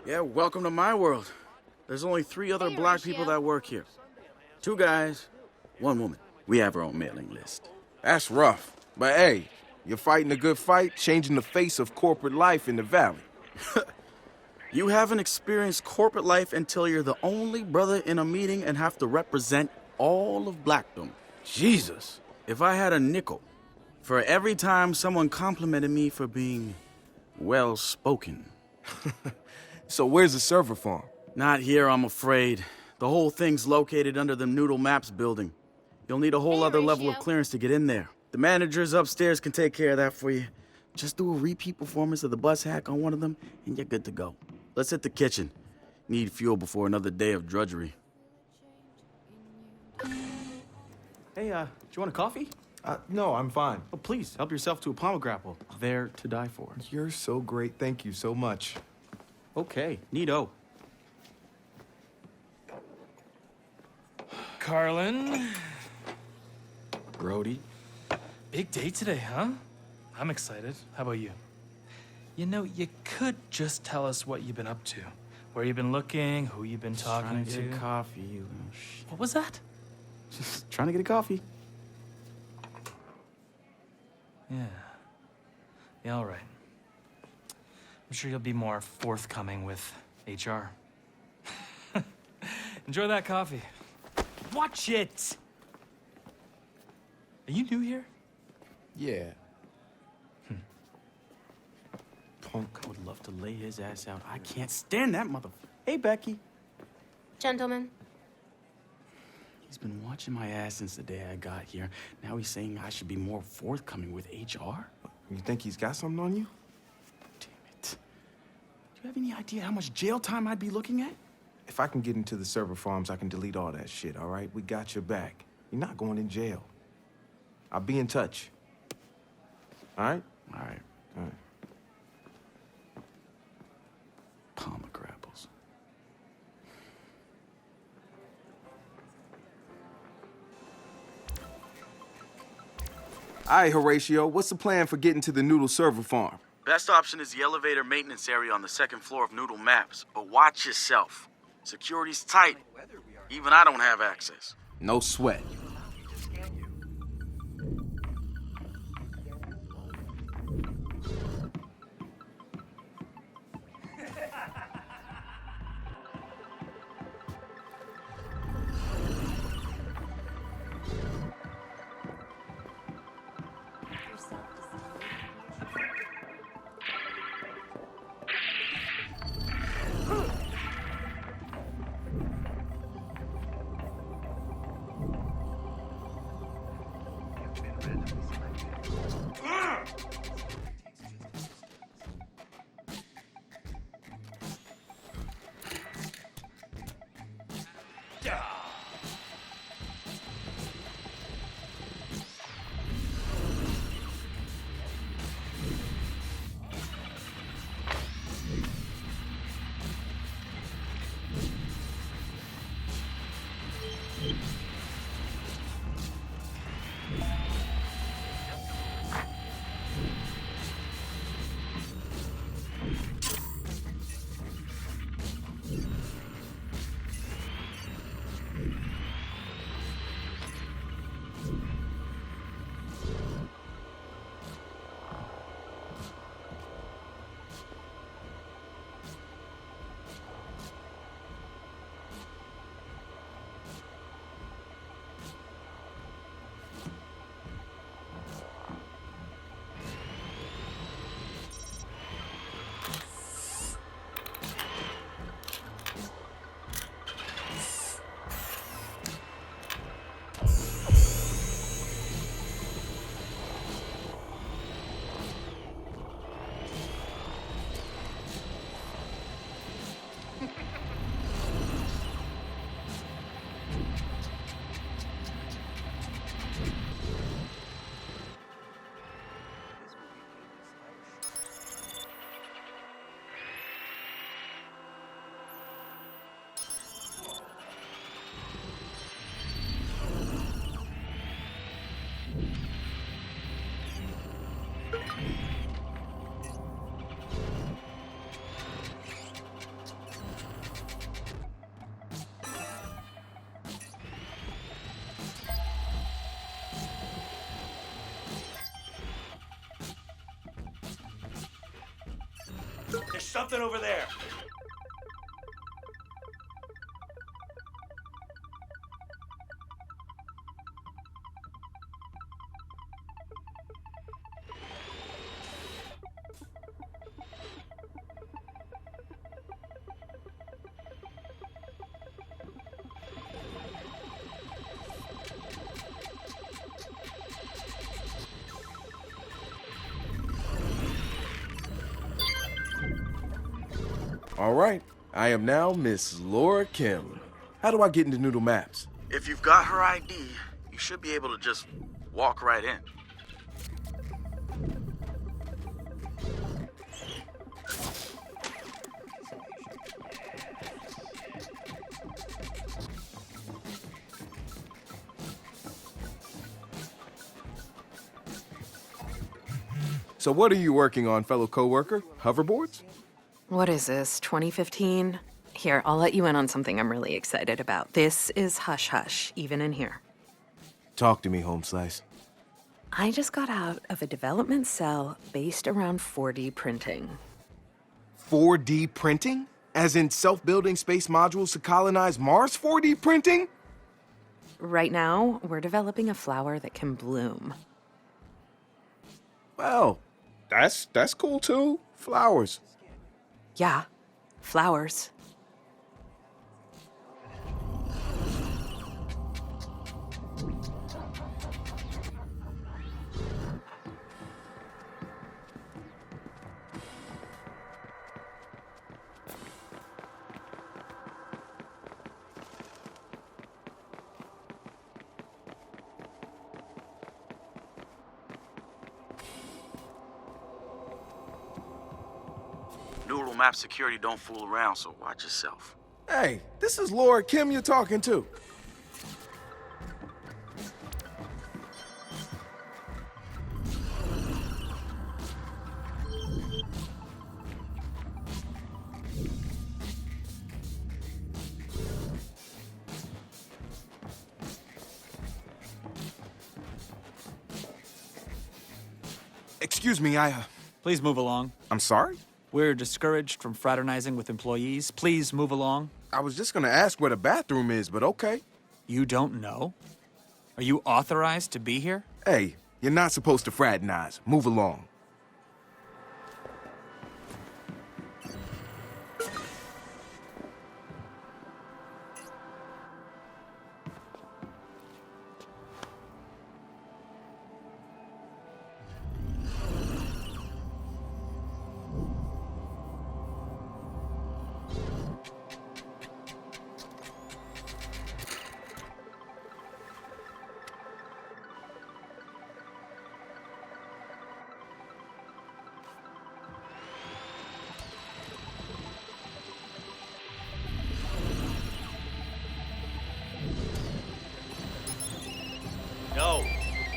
Yeah, welcome to my world. There's only 3 other black people that work here. 2 guys, 1 woman. We have our own mailing list. That's rough. But hey, you're fighting a good fight, changing the face of corporate life in the valley. You haven't experienced corporate life until you're the only brother in a meeting and have to represent all of blackdom. Jesus. If I had a nickel for every time someone complimented me for being well-spoken. So where's the server farm? Not here, I'm afraid. The whole thing's located under the Noodle Maps building. You'll need a whole other level of clearance to get in there. The managers upstairs can take care of that for you. Just do a repeat performance of the bus hack on one of them, and you're good to go. Let's hit the kitchen. Need fuel before another day of drudgery. Hey, do you want a coffee? No, I'm fine. Oh, please, help yourself to a pomegranate. There to die for. You're so great. Thank you so much. Okay, neato. Carlin, Brody. big day today, huh? I'm excited. How about you? You know, you could just tell us what you've been up to. Where you've been looking, who you've been talking Trying to to. get a coffee, you know, shit. What was that? Just trying to get a coffee. Yeah. Yeah, all right. I'm sure you'll be more forthcoming with HR. Enjoy that coffee. Watch it! Are you new here? Yeah. Punk would love to lay his ass out. I can't stand that mother... Hey, Becky. Gentlemen, He's been watching my ass since the day I got here. Now he's saying I should be more forthcoming with HR? You think he's got something on you? Damn it. Do you have any idea how much jail time I'd be looking at? If I can get into the server farms, I can delete all that shit, all right? We got your back. You're not going in jail. I'll be in touch. All right? All right. All right. Pomegrapples. All right, Horatio, what's the plan for getting to the Noodle server farm? Best option is the elevator maintenance area on the 2nd floor of Noodle Maps. But watch yourself. Security's tight. Even I don't have access. No sweat. something over there. All right, I am now Miss Laura Kim. How do I get into Noodle Maps? If you've got her ID, you should be able to just walk right in. So what are you working on, fellow coworker? Hoverboards? What is this, 2015? Here, I'll let you in on something I'm really excited about. This is hush hush, even in here. Talk to me, Home Slice. I just got out of a development cell based around 4D printing. 4D printing? As in self-building space modules to colonize Mars 4D printing? Right now, we're developing a flower that can bloom. Well, that's cool too. Flowers. Yeah, flowers. Noodle Map security don't fool around, so watch yourself. Hey, this is Laura Kim you're talking to. Excuse me, Please move along. I'm sorry? We're discouraged from fraternizing with employees. Please move along. I was just gonna ask where the bathroom is, but okay. You don't know? Are you authorized to be here? Hey, you're not supposed to fraternize. Move along. No,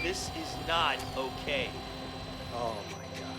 this is not okay. Oh my god.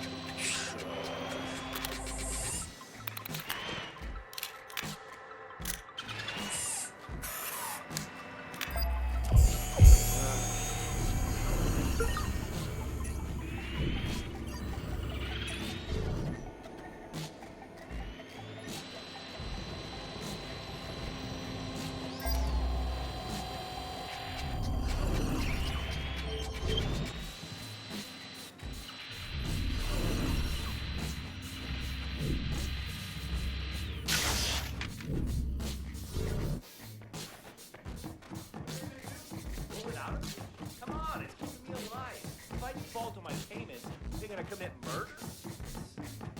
Come on, it's keeping me alive. If I default on my payments, they're gonna commit murder?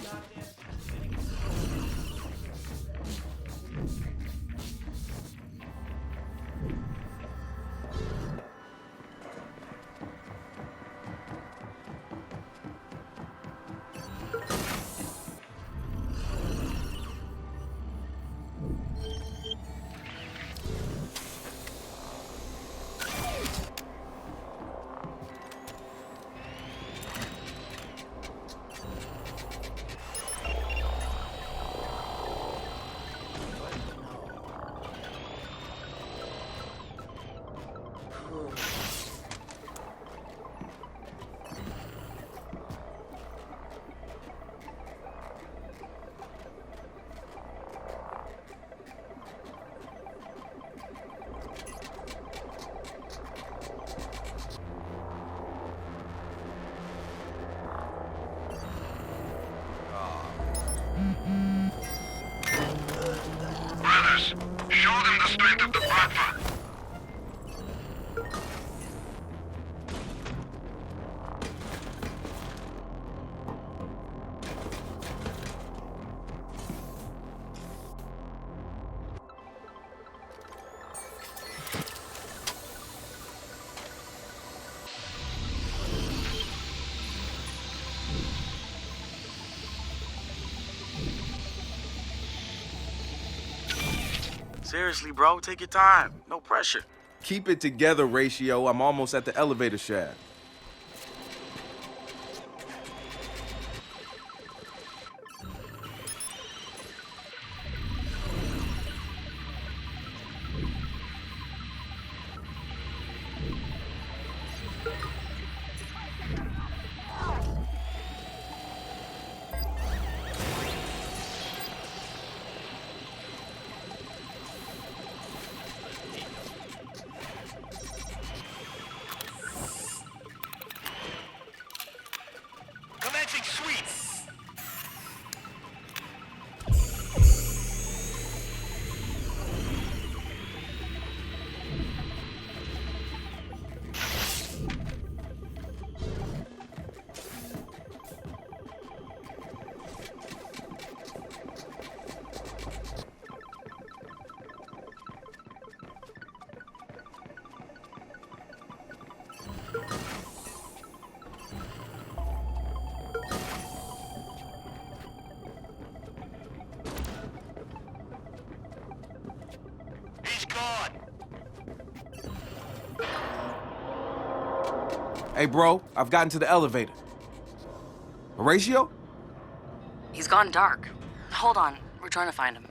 Goddamn. Seriously, bro, take your time. No pressure. Keep it together, Ratio. I'm almost at the elevator shaft. Commencing sweep. He's gone. Hey, bro, I've gotten to the elevator. Ratio? He's gone dark. Hold on, we're trying to find him.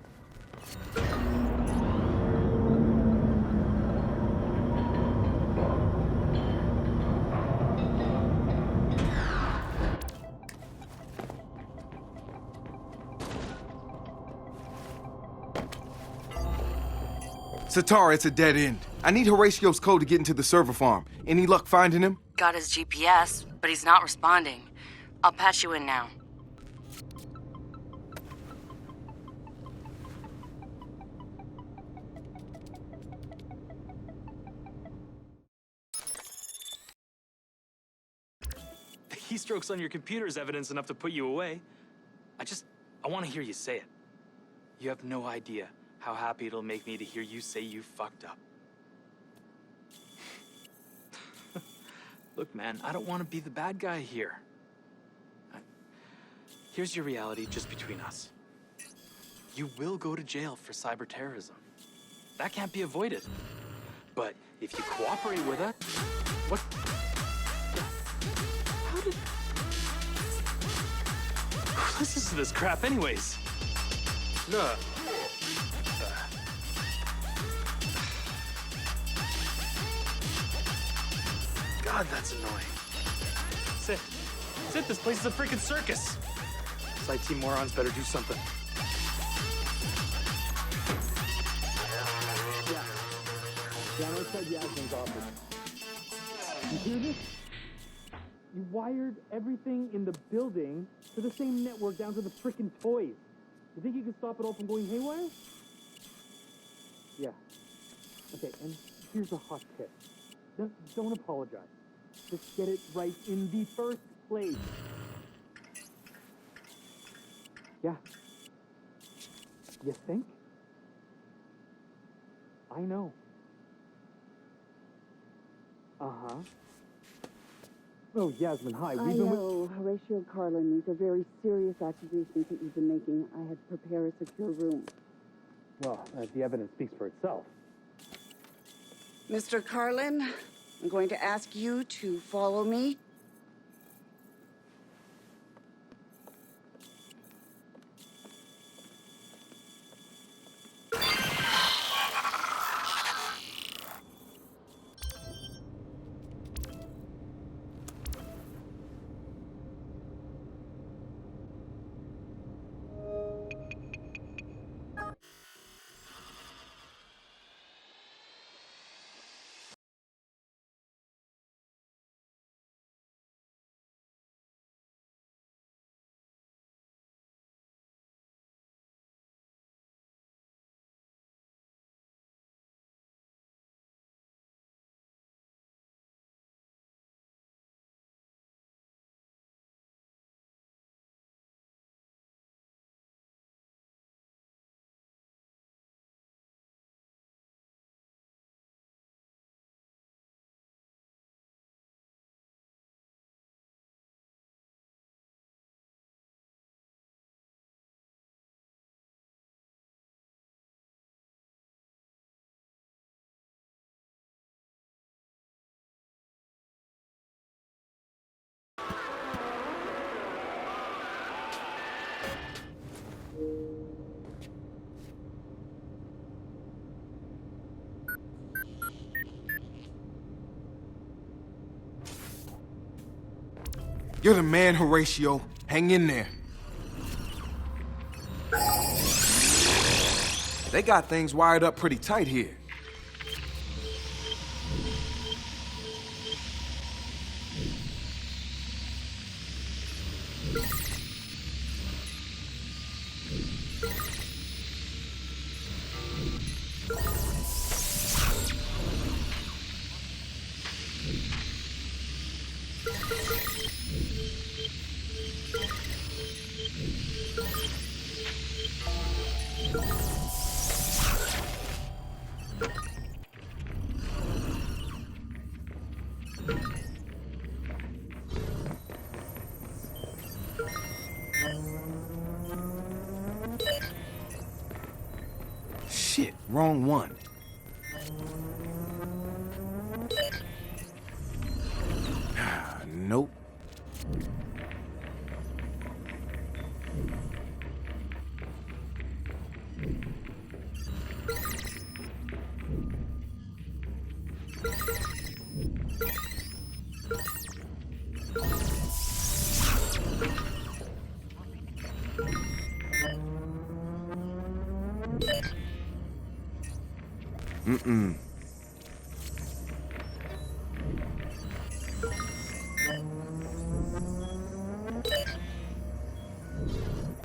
Satara, it's a dead end. I need Horatio's code to get into the server farm. Any luck finding him? Got his GPS, but he's not responding. I'll patch you in now. The keystrokes on your computer is evidence enough to put you away. I want to hear you say it. You have no idea how happy it'll make me to hear you say you fucked up. Look, man, I don't want to be the bad guy here. Here's your reality just between us. You will go to jail for cyber terrorism. That can't be avoided. But if you cooperate with us, what? How did? Who listens to this crap anyways? Ugh. God, that's annoying. Sit. This place is a freaking circus. These IT morons better do something. Yeah, I'm outside Yasmin's office. You hear this? You wired everything in the building to the same network down to the frickin' toys. You think you can stop it all from going haywire? Yeah. Okay, and here's a hot tip. Don't apologize. Just get it right in the first place. Yeah. You think? I know. Uh-huh. Oh, Yasmin, hi. I know. Horatio Carlin, these are very serious accusations that you've been making. I had to prepare a secure room. Well, the evidence speaks for itself. Mr. Carlin, I'm going to ask you to follow me. You're the man, Horatio. Hang in there. They got things wired up pretty tight here. Shit, wrong one. Nope. Mm-mm.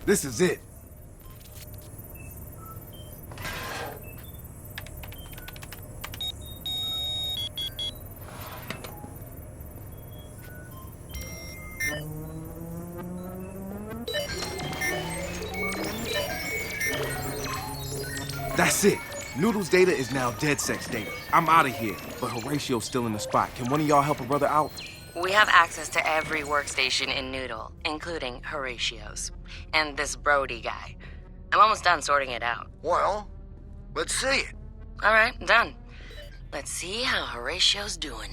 This is it. That's it. Noodle's data is now DedSec's data. I'm out of here, but Horatio's still in the spot. Can one of y'all help a brother out? We have access to every workstation in Noodle, including Horatio's. And this Brody guy. I'm almost done sorting it out. Well, let's see it. All right, done. Let's see how Horatio's doing.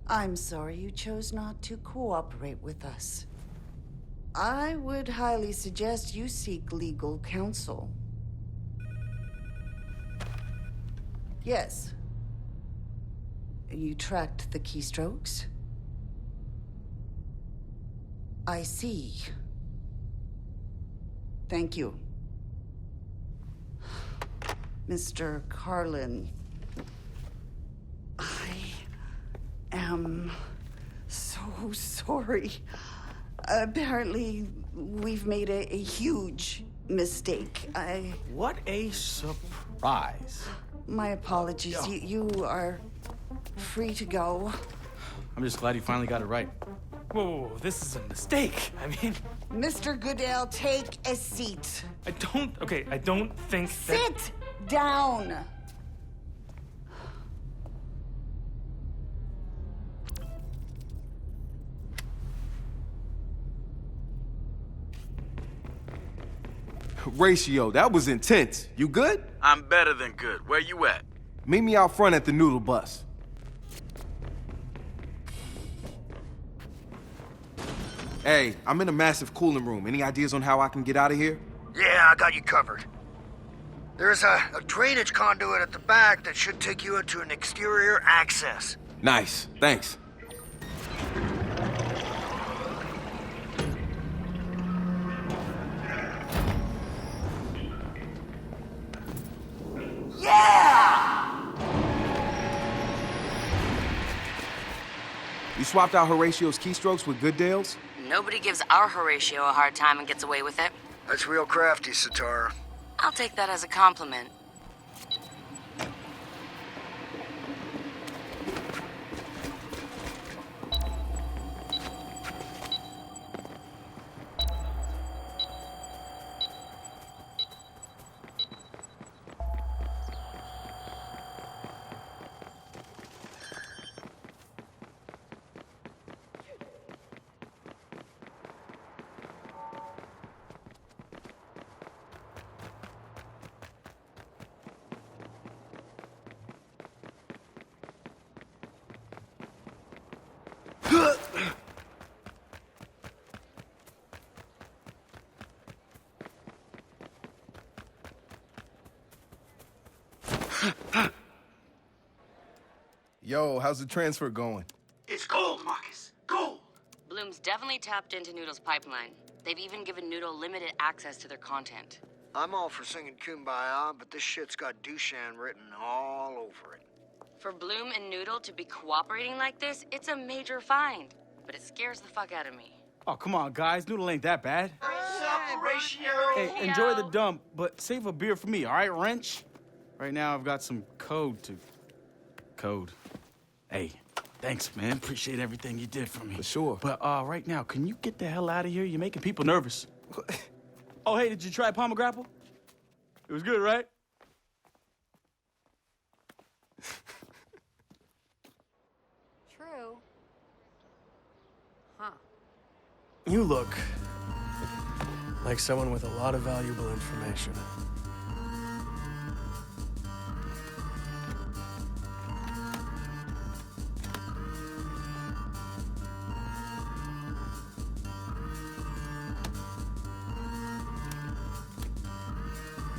I'm sorry you chose not to cooperate with us. I would highly suggest you seek legal counsel. Yes. You tracked the keystrokes? I see. Thank you. Mr. Carlin, I am so sorry. Apparently, we've made a huge mistake. What a surprise. My apologies. You are free to go. I'm just glad you finally got it right. Whoa, this is a mistake. I mean, Mr. Goodale, take a seat. I don't think that... Sit down. Horatio, that was intense. You good? I'm better than good. Where you at? Meet me out front at the Noodle bus. Hey, I'm in a massive cooling room. Any ideas on how I can get out of here? Yeah, I got you covered. There's a drainage conduit at the back that should take you into an exterior access. Nice, thanks. You swapped out Horatio's keystrokes with Goodale's? Nobody gives our Horatio a hard time and gets away with it. That's real crafty, Sitara. I'll take that as a compliment. Yo, how's the transfer going? It's gold, Marcus. Gold. Bloom's definitely tapped into Noodle's pipeline. They've even given Noodle limited access to their content. I'm all for singing Kumbaya, but this shit's got Dushan written all over it. For Bloom and Noodle to be cooperating like this, it's a major find. But it scares the fuck out of me. Oh, come on, guys. Noodle ain't that bad. Ratio. Hey, enjoy the dump, but save a beer for me, all right, Wrench? Right now, I've got some code. Hey, thanks, man. Appreciate everything you did for me. For sure. But right now, can you get the hell out of here? You're making people nervous. Oh, hey, did you try Palmer Grapple? It was good, right? True. Huh. You look like someone with a lot of valuable information.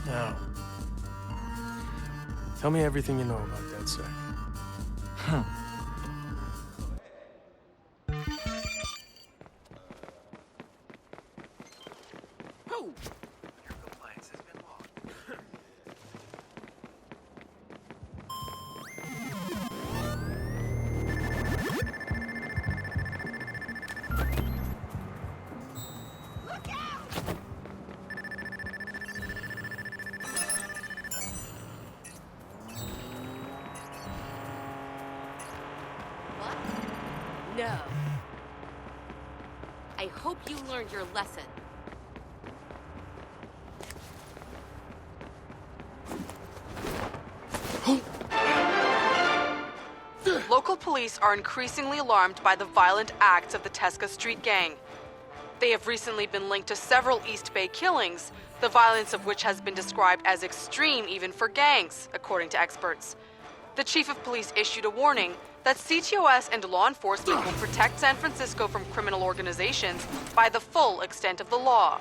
Now, tell me everything you know about DedSec. No. I hope you learned your lesson. Local police are increasingly alarmed by the violent acts of the Tesca Street Gang. They have recently been linked to several East Bay killings, the violence of which has been described as extreme even for gangs, according to experts. The chief of police issued a warning that CTOS and law enforcement will protect San Francisco from criminal organizations by the full extent of the law.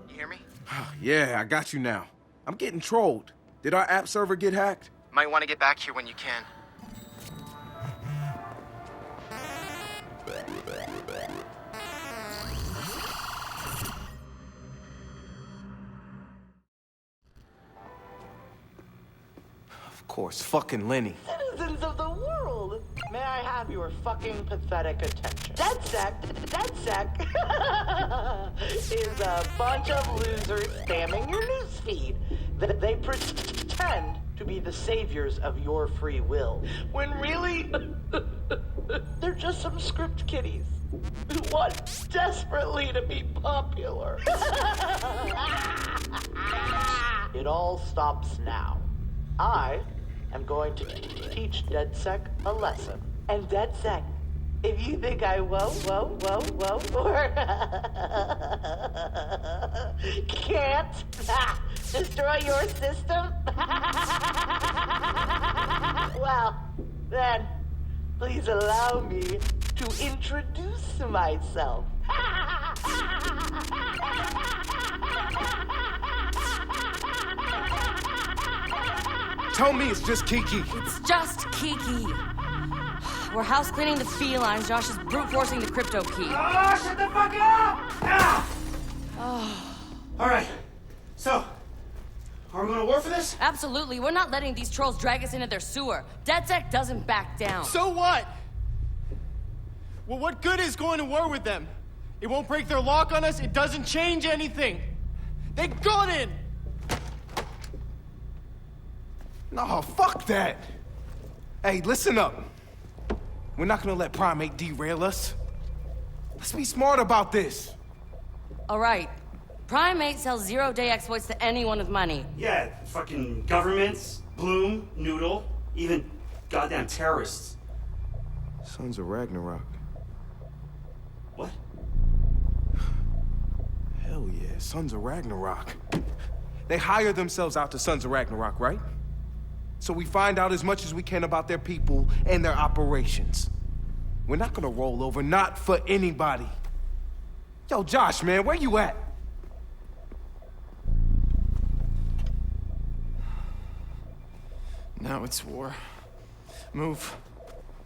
Hear me? Yeah, I got you now. I'm getting trolled. Did our app server get hacked? Might want to get back here when you can. Of course, fucking Lenny. Citizens of the world, may I have your fucking pathetic attention? DedSec is a bunch of losers spamming your newsfeed. They pretend to be the saviors of your free will, when really, they're just some script kiddies who want desperately to be popular. It all stops now. I am going to teach DedSec a lesson. And DedSec If you think I won't, or can't destroy your system, well, then please allow me to introduce myself. Tell me it's just Kiki. It's just Kiki. We're house cleaning the felines. Josh is brute forcing the crypto key. Oh, shut the fuck up! Ah! All right. So, are we going to war for this? Absolutely. We're not letting these trolls drag us into their sewer. DedSec doesn't back down. So what? Well, what good is going to war with them? It won't break their lock on us. It doesn't change anything. They got in. No, fuck that. Hey, listen up. We're not gonna let Primate derail us. Let's be smart about this. All right. Primate sells zero-day exploits to anyone with money. Yeah, fucking governments, Bloom, Noodle, even goddamn terrorists. Sons of Ragnarok. What? Hell yeah, Sons of Ragnarok. They hire themselves out to Sons of Ragnarok, right? So we find out as much as we can about their people and their operations. We're not gonna roll over, not for anybody. Yo, Josh, man, where you at? Now it's war. Move.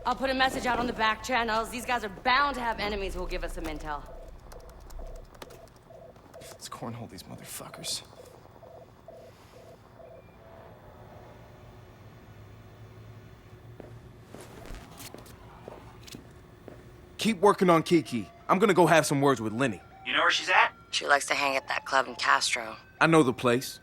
I'll put a message out on the back channels. These guys are bound to have enemies who'll give us some intel. Let's cornhole these motherfuckers. Keep working on Kiki. I'm gonna go have some words with Lenny. You know where she's at? She likes to hang at that club in Castro. I know the place.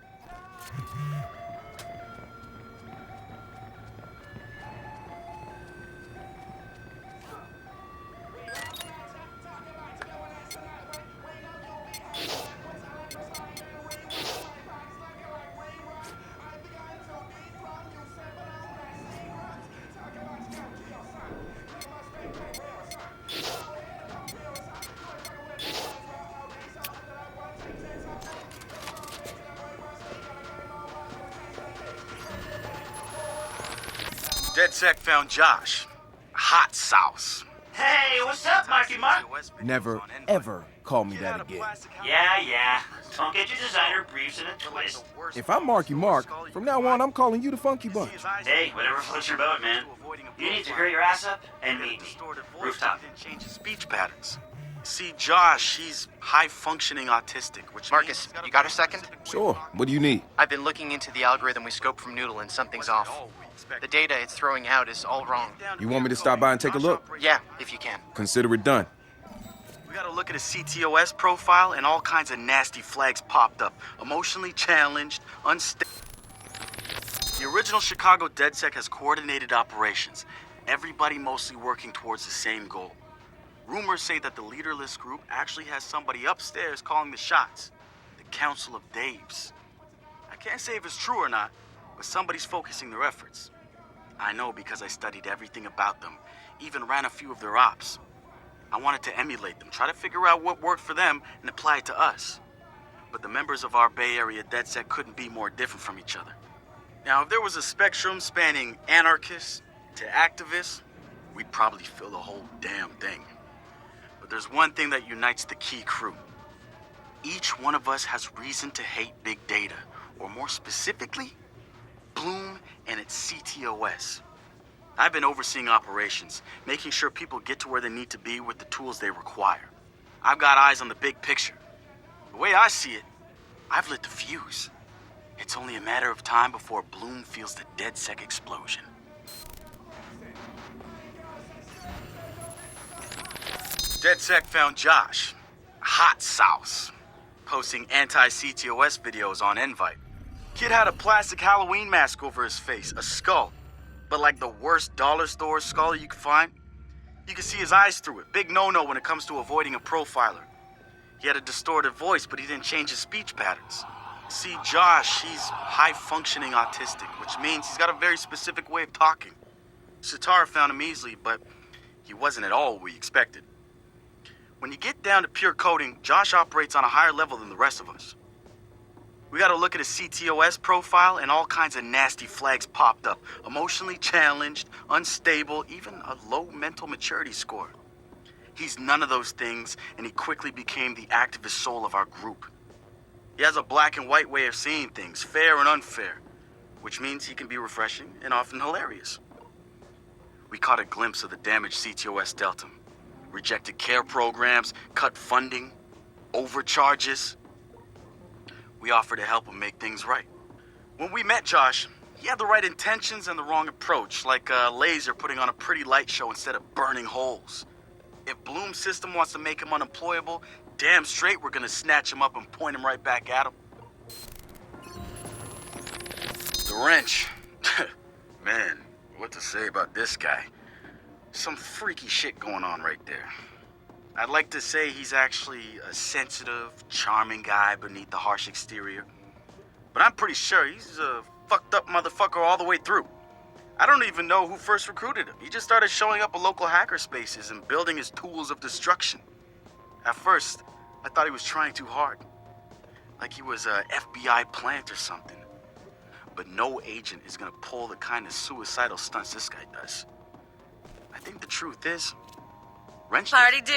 DedSec found Josh. Hot sauce. Hey, what's up, Marky Mark? Never, ever call me that again. Yeah. Don't get your designer briefs in a twist. If I'm Marky Mark, from now on, I'm calling you the Funky Bunch. Hey, whatever floats your boat, man. You need to hurry your ass up and meet me. Rooftop. Change his speech patterns. See, Josh, he's high-functioning autistic, which Marcus, you got a second? Sure. What do you need? I've been looking into the algorithm we scoped from Noodle and something's off. The data it's throwing out is all wrong. You want me to stop by and take a look? Yeah, if you can. Consider it done. We gotta look at his CTOS profile, and all kinds of nasty flags popped up. Emotionally challenged, unstable. The original Chicago DedSec has coordinated operations. Everybody mostly working towards the same goal. Rumors say that the leaderless group actually has somebody upstairs calling the shots. The Council of Daves. I can't say if it's true or not, but somebody's focusing their efforts. I know because I studied everything about them, even ran a few of their ops. I wanted to emulate them, try to figure out what worked for them and apply it to us. But the members of our Bay Area DedSec couldn't be more different from each other. Now, if there was a spectrum spanning anarchists to activists, we'd probably fill the whole damn thing. But there's one thing that unites the key crew. Each one of us has reason to hate big data, or more specifically, Bloom and its CTOS. I've been overseeing operations, making sure people get to where they need to be with the tools they require. I've got eyes on the big picture. The way I see it, I've lit the fuse. It's only a matter of time before Bloom feels the DedSec explosion. DedSec found Josh. Hot sauce. Posting anti-CTOS videos on Invite. Kid had a plastic Halloween mask over his face, a skull. But like the worst dollar store skull you could find. You could see his eyes through it. Big no-no when it comes to avoiding a profiler. He had a distorted voice, but he didn't change his speech patterns. See, Josh, he's high-functioning autistic, which means he's got a very specific way of talking. Sitar found him easily, but he wasn't at all what we expected. When you get down to pure coding, Josh operates on a higher level than the rest of us. We got to look at his CTOS profile, and all kinds of nasty flags popped up. Emotionally challenged, unstable, even a low mental maturity score. He's none of those things, and he quickly became the activist soul of our group. He has a black and white way of seeing things, fair and unfair, which means he can be refreshing and often hilarious. We caught a glimpse of the damage CTOS dealt him. Rejected care programs, cut funding, overcharges. We offered to help him make things right. When we met Josh, he had the right intentions and the wrong approach, like a laser putting on a pretty light show instead of burning holes. If Bloom's system wants to make him unemployable, damn straight we're gonna snatch him up and point him right back at him. The wrench. Man, what to say about this guy? Some freaky shit going on right there. I'd like to say he's actually a sensitive, charming guy beneath the harsh exterior. But I'm pretty sure he's a fucked up motherfucker all the way through. I don't even know who first recruited him. He just started showing up at local hacker spaces and building his tools of destruction. At first, I thought he was trying too hard. Like he was a FBI plant or something. But no agent is gonna pull the kind of suicidal stunts this guy does. I think the truth is, wrench. Party dude,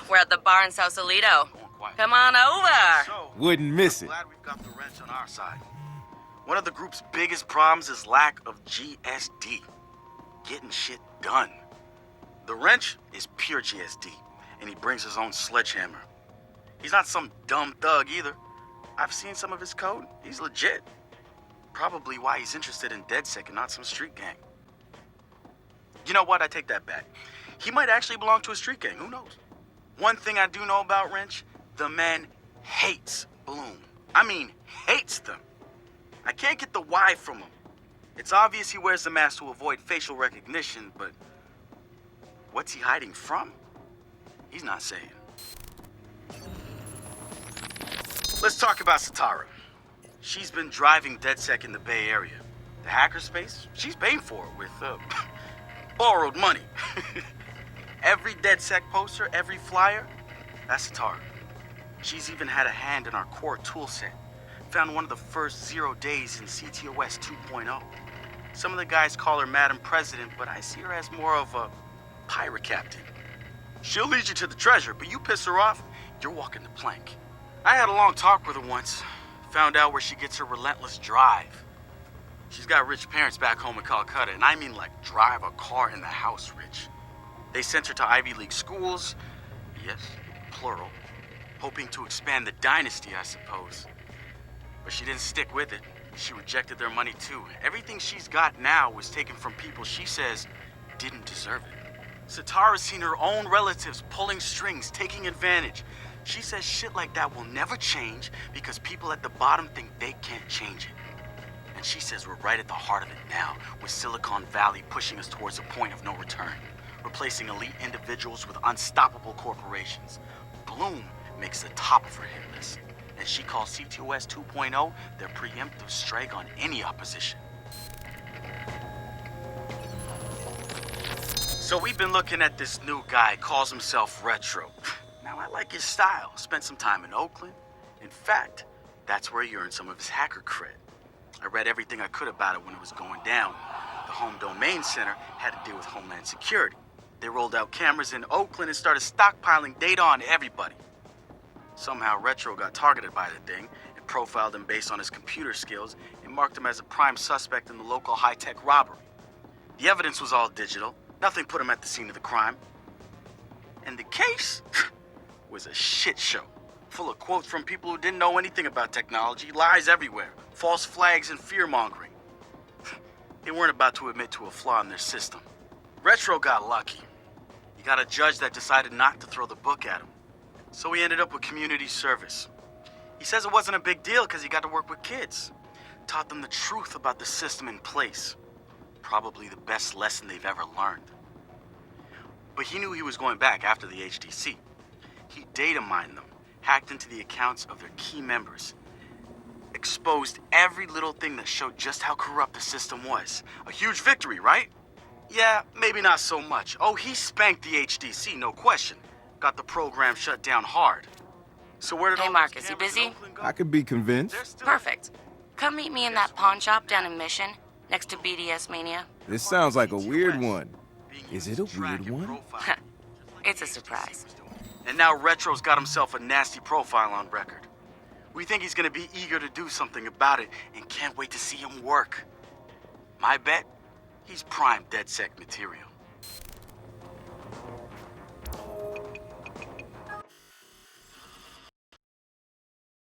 we're at the bar in Sausalito. Come on over. Wouldn't miss it. Glad we've got the wrench on our side. One of the group's biggest problems is lack of GSD. Getting shit done. The wrench is pure GSD, and he brings his own sledgehammer. He's not some dumb thug either. I've seen some of his code. He's legit. Probably why he's interested in DedSec and not some street gang. You know what? I take that back. He might actually belong to a street gang. Who knows? One thing I do know about Wrench, the man hates Bloom. I mean, hates them. I can't get the why from him. It's obvious he wears the mask to avoid facial recognition, but what's he hiding from? He's not saying. Let's talk about Satara. She's been driving DedSec in the Bay Area. The hackerspace, she's paying for it with borrowed money. Every DedSec poster, every flyer, that's Satara. She's even had a hand in our core toolset. Found one of the first 0 days in CTOS 2.0. Some of the guys call her Madam President, but I see her as more of a pirate captain. She'll lead you to the treasure, but you piss her off, you're walking the plank. I had a long talk with her once. Found out where she gets her relentless drive. She's got rich parents back home in Calcutta, and I mean like drive a car in the house rich. They sent her to Ivy League schools, yes, plural, hoping to expand the dynasty, I suppose. But she didn't stick with it. She rejected their money too. Everything she's got now was taken from people she says didn't deserve it. Satara's seen her own relatives pulling strings, taking advantage. She says shit like that will never change because people at the bottom think they can't change it. And she says we're right at the heart of it now, with Silicon Valley pushing us towards a point of no return, replacing elite individuals with unstoppable corporations. Bloom makes the top of her hit list, and she calls CTOS 2.0 their preemptive strike on any opposition. So we've been looking at this new guy, calls himself Retro. Now I like his style, spent some time in Oakland. In fact, that's where he earned some of his hacker cred. I read everything I could about it when it was going down. The Home Domain Center had to deal with Homeland Security. They rolled out cameras in Oakland and started stockpiling data on everybody. Somehow Retro got targeted by the thing and profiled him based on his computer skills and marked him as a prime suspect in the local high-tech robbery. The evidence was all digital. Nothing put him at the scene of the crime. And the case was a shit show. Full of quotes from people who didn't know anything about technology, lies everywhere, false flags and fear-mongering. They weren't about to admit to a flaw in their system. Retro got lucky. He got a judge that decided not to throw the book at him. So he ended up with community service. He says it wasn't a big deal because he got to work with kids. Taught them the truth about the system in place. Probably the best lesson they've ever learned. But he knew he was going back after the HDC. He data mined them, hacked into the accounts of their key members, exposed every little thing that showed just how corrupt the system was. A huge victory, right? Yeah, maybe not so much. Oh, he spanked the HDC, no question. Got the program shut down hard. So where did Hey, all Marcus, those you cameras in busy? Oakland go? I could be convinced. Perfect. Come meet me in that pawn shop down in Mission, next to BDS Mania. This sounds like a weird one. Is it a weird one? It's a surprise. And now Retro's got himself a nasty profile on record. We think he's gonna be eager to do something about it and can't wait to see him work. My bet, he's prime DedSec material.